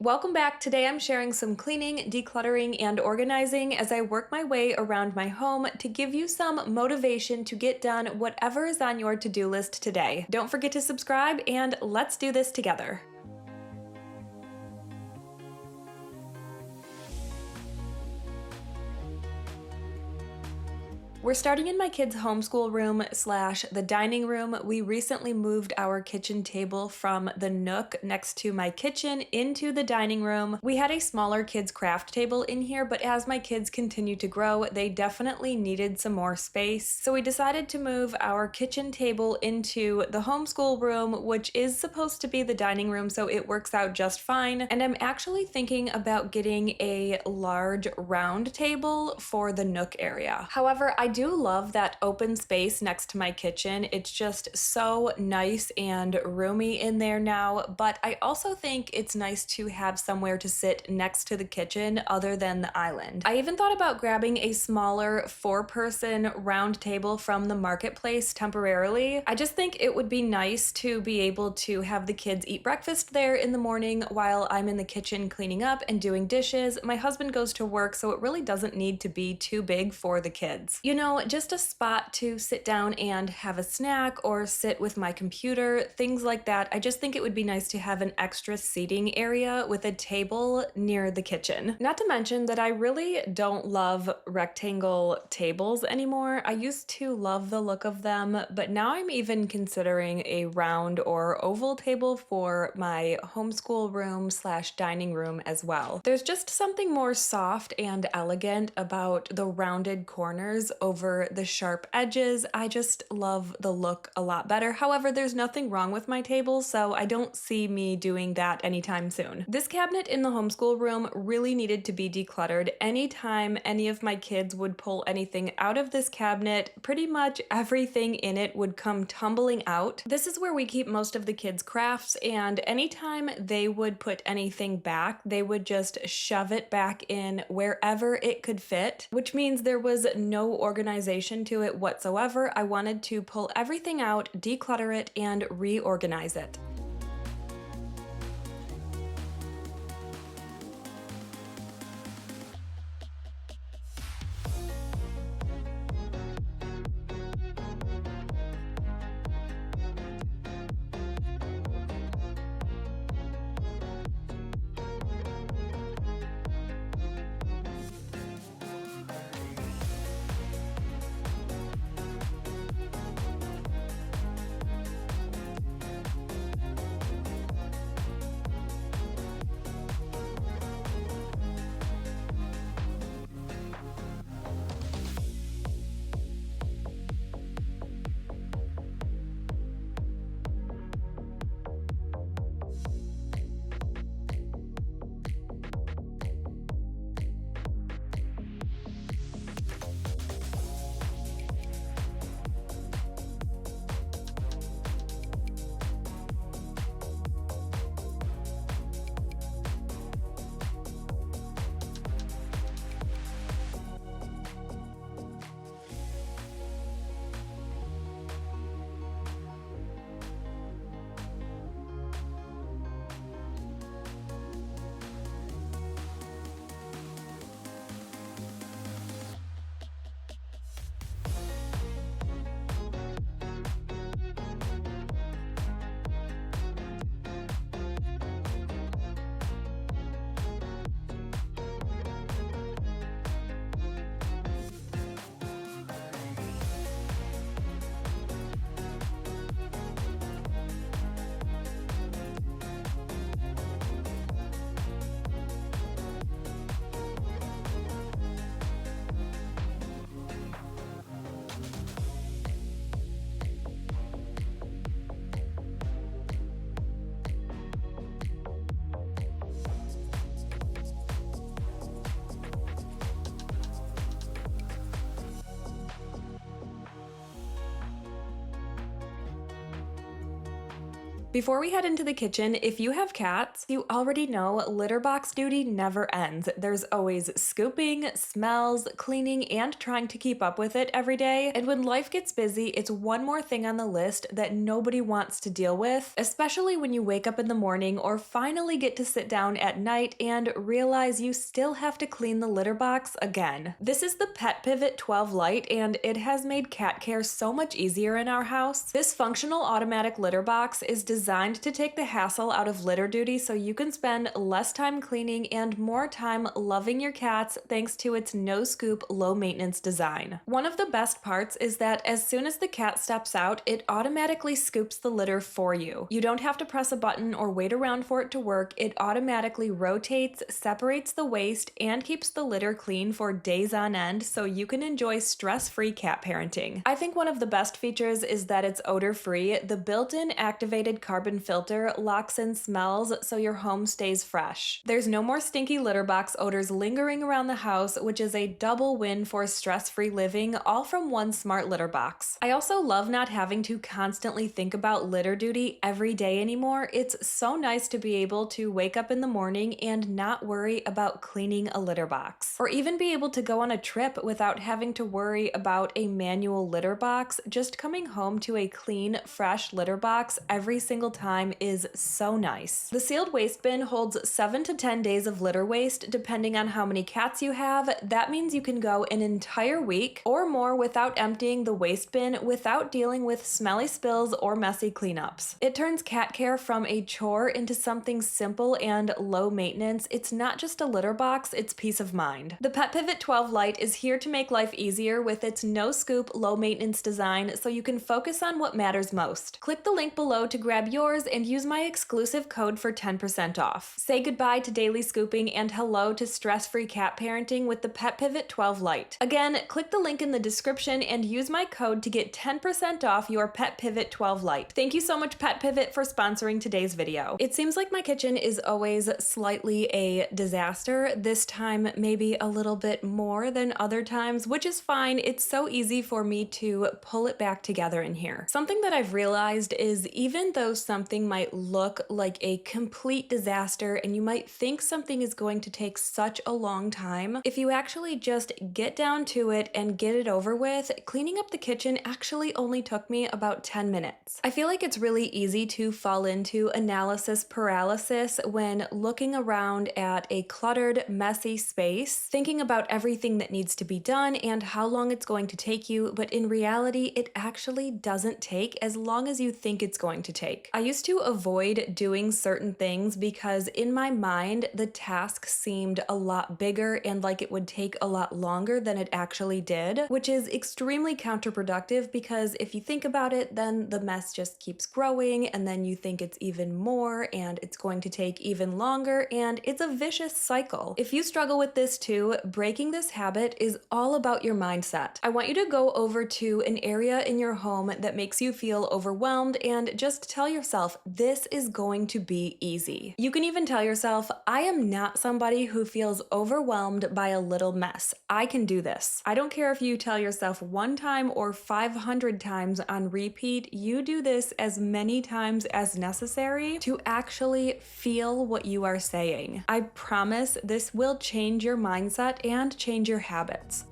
Welcome back. Today I'm sharing some cleaning, decluttering, and organizing as I work my way around my home to give you some motivation to get done whatever is on your to-do list today. Don't forget to subscribe and let's do this together. We're starting in my kids' homeschool room slash the dining room. We recently moved our kitchen table from the nook next to my kitchen into the dining room. We had a smaller kids' craft table in here, but as my kids continue to grow, they definitely needed some more space. So we decided to move our kitchen table into the homeschool room, which is supposed to be the dining room, so it works out just fine. And I'm actually thinking about getting a large round table for the nook area. However, I do love that open space next to my kitchen. It's just so nice and roomy in there now, but I also think it's nice to have somewhere to sit next to the kitchen other than the island. I even thought about grabbing a smaller 4-person round table from the marketplace temporarily. I just think it would be nice to be able to have the kids eat breakfast there in the morning while I'm in the kitchen cleaning up and doing dishes. My husband goes to work, so it really doesn't need to be too big for the kids. You know, just a spot to sit down and have a snack or sit with my computer, things like that. I just think it would be nice to have an extra seating area with a table near the kitchen. Not to mention that I really don't love rectangle tables anymore. I used to love the look of them, but now I'm even considering a round or oval table for my homeschool room slash dining room as well. There's just something more soft and elegant about the rounded corners over the sharp edges. I just love the look a lot better. However, there's nothing wrong with my table, so I don't see me doing that anytime soon. This cabinet in the homeschool room really needed to be decluttered. Anytime any of my kids would pull anything out of this cabinet, pretty much everything in it would come tumbling out. This is where we keep most of the kids' crafts, and anytime they would put anything back, they would just shove it back in wherever it could fit, which means there was no organization to it whatsoever. I wanted to pull everything out, declutter it, and reorganize it. Before we head into the kitchen, if you have cats, you already know litter box duty never ends. There's always scooping, smells, cleaning, and trying to keep up with it every day. And when life gets busy, it's one more thing on the list that nobody wants to deal with, especially when you wake up in the morning or finally get to sit down at night and realize you still have to clean the litter box again. This is the Pet Pivot 12 Lite, and it has made cat care so much easier in our house. This functional automatic litter box is designed to take the hassle out of litter duty so you can spend less time cleaning and more time loving your cats thanks to its no-scoop, low-maintenance design. One of the best parts is that as soon as the cat steps out, it automatically scoops the litter for you. You don't have to press a button or wait around for it to work. It automatically rotates, separates the waste, and keeps the litter clean for days on end so you can enjoy stress-free cat parenting. I think one of the best features is that it's odor-free. The built-in activated carbon filter locks in smells so your home stays fresh. There's no more stinky litter box odors lingering around the house, which is a double win for stress-free living, all from one smart litter box. I also love not having to constantly think about litter duty every day anymore. It's so nice to be able to wake up in the morning and not worry about cleaning a litter box, or even be able to go on a trip without having to worry about a manual litter box. Just coming home to a clean, fresh litter box every single time is so nice. The sealed waste bin holds 7 to 10 days of litter waste depending on how many cats you have. That means you can go an entire week or more without emptying the waste bin without dealing with smelly spills or messy cleanups. It turns cat care from a chore into something simple and low maintenance. It's not just a litter box, it's peace of mind. The Pet Pivot 12 Lite is here to make life easier with its no-scoop, low-maintenance design so you can focus on what matters most. Click the link below to grab yours and use my exclusive code for 10% off. Say goodbye to daily scooping and hello to stress-free cat parenting with the Pet Pivot 12 Lite. Again, click the link in the description and use my code to get 10% off your Pet Pivot 12 Lite. Thank you so much, Pet Pivot, for sponsoring today's video. It seems like my kitchen is always slightly a disaster. This time maybe a little bit more than other times, which is fine. It's so easy for me to pull it back together in here. Something that I've realized is even though something might look like a complete disaster and you might think something is going to take such a long time, if you actually just get down to it and get it over with, cleaning up the kitchen actually only took me about 10 minutes. I feel like it's really easy to fall into analysis paralysis when looking around at a cluttered, messy space, thinking about everything that needs to be done and how long it's going to take you, but in reality, it actually doesn't take as long as you think it's going to take. I used to avoid doing certain things because in my mind, the task seemed a lot bigger and like it would take a lot longer than it actually did, which is extremely counterproductive because if you think about it, then the mess just keeps growing and then you think it's even more and it's going to take even longer and it's a vicious cycle. If you struggle with this too, breaking this habit is all about your mindset. I want you to go over to an area in your home that makes you feel overwhelmed and just tell yourself, this is going to be easy. You can even tell yourself, I am not somebody who feels overwhelmed by a little mess. I can do this. I don't care if you tell yourself 1 time or 500 times on repeat, you do this as many times as necessary to actually feel what you are saying. I promise this will change your mindset and change your habits.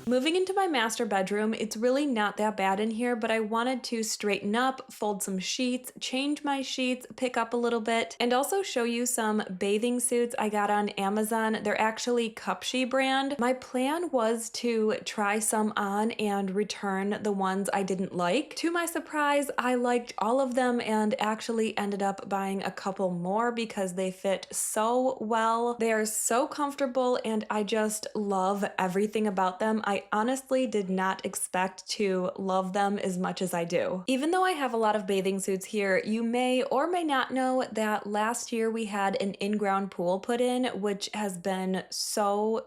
Moving into my master bedroom, it's really not that bad in here, but I wanted to straighten up, fold some sheets, change my sheets, pick up a little bit, and also show you some bathing suits I got on Amazon. They're actually Cupshe brand. My plan was to try some on and return the ones I didn't like. To my surprise, I liked all of them and actually ended up buying a couple more because they fit so well. They are so comfortable and I just love everything about them. I honestly did not expect to love them as much as I do. Even though I have a lot of bathing suits here, you may or may not know that last year we had an in-ground pool put in, which has been so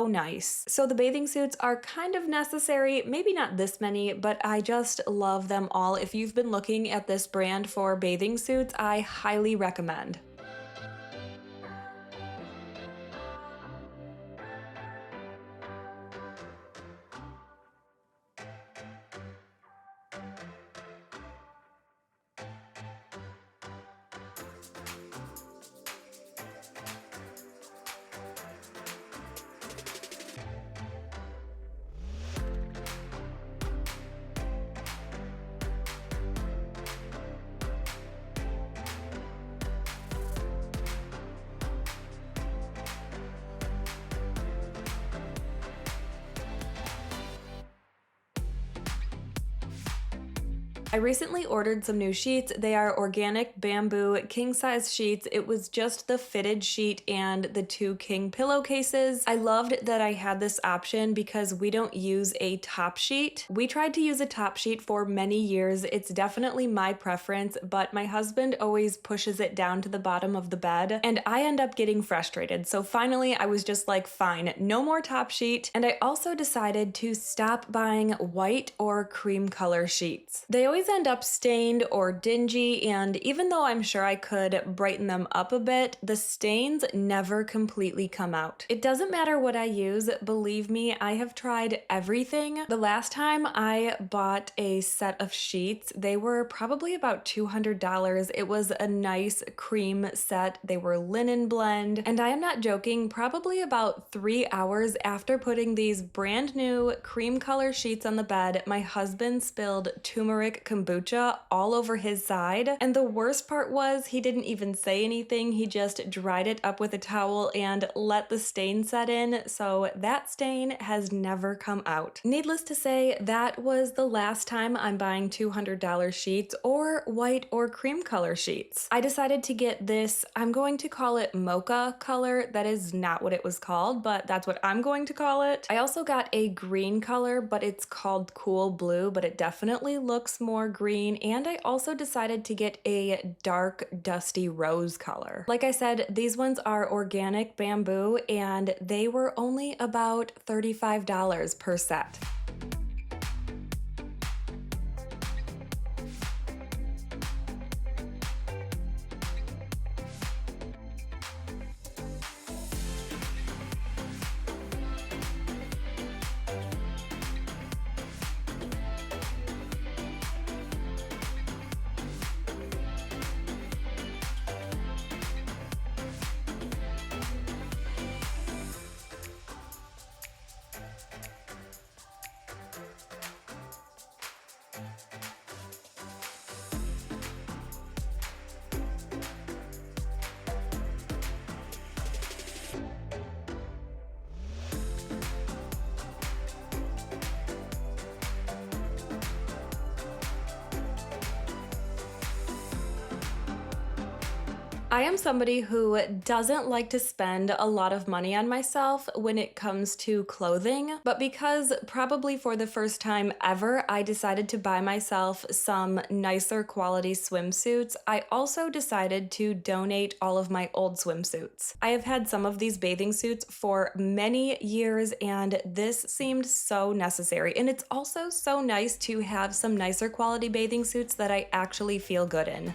nice. So the bathing suits are kind of necessary, maybe not this many, but I just love them all. If you've been looking at this brand for bathing suits, I highly recommend. I recently ordered some new sheets. They are organic bamboo king size sheets. It was just the fitted sheet and the 2 king pillowcases. I loved that I had this option because we don't use a top sheet. We tried to use a top sheet for many years. It's definitely my preference, but my husband always pushes it down to the bottom of the bed and I end up getting frustrated. So finally I was just like, fine, no more top sheet. And I also decided to stop buying white or cream color sheets. They always end up stained or dingy, and even though I'm sure I could brighten them up a bit, the stains never completely come out. It doesn't matter what I use, believe me, I have tried everything. The last time I bought a set of sheets, they were probably about $200. It was a nice cream set. They were linen blend, and I am not joking, probably about 3 hours after putting these brand new cream color sheets on the bed, my husband spilled turmeric kombucha all over his side. And the worst part was he didn't even say anything. He just dried it up with a towel and let the stain set in. So that stain has never come out. Needless to say, that was the last time I'm buying $200 sheets or white or cream color sheets. I decided to get this, I'm going to call it mocha color. That is not what it was called, but that's what I'm going to call it. I also got a green color, but it's called cool blue, but it definitely looks more green. And I also decided to get a dark dusty rose color. Like I said, these ones are organic bamboo and they were only about $35 per set. I am somebody who doesn't like to spend a lot of money on myself when it comes to clothing, but because probably for the first time ever, I decided to buy myself some nicer quality swimsuits, I also decided to donate all of my old swimsuits. I have had some of these bathing suits for many years and this seemed so necessary. And it's also so nice to have some nicer quality bathing suits that I actually feel good in.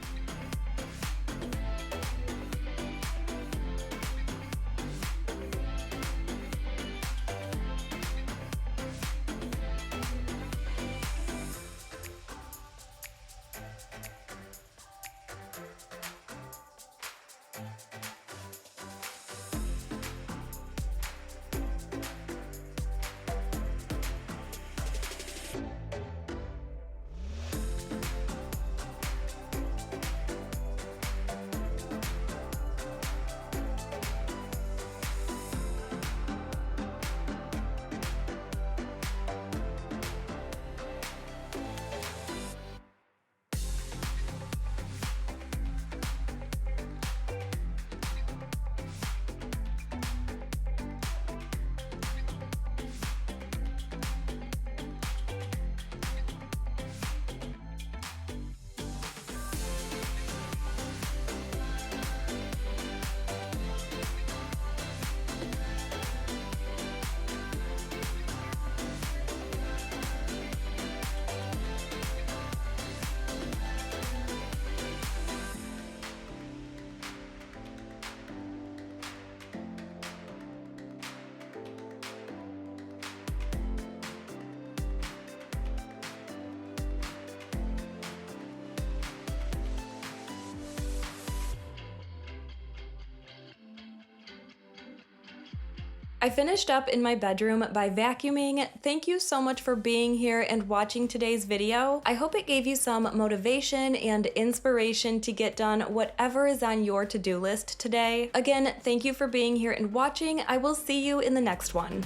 I finished up in my bedroom by vacuuming. Thank you so much for being here and watching today's video. I hope it gave you some motivation and inspiration to get done whatever is on your to-do list today. Again, thank you for being here and watching. I will see you in the next one.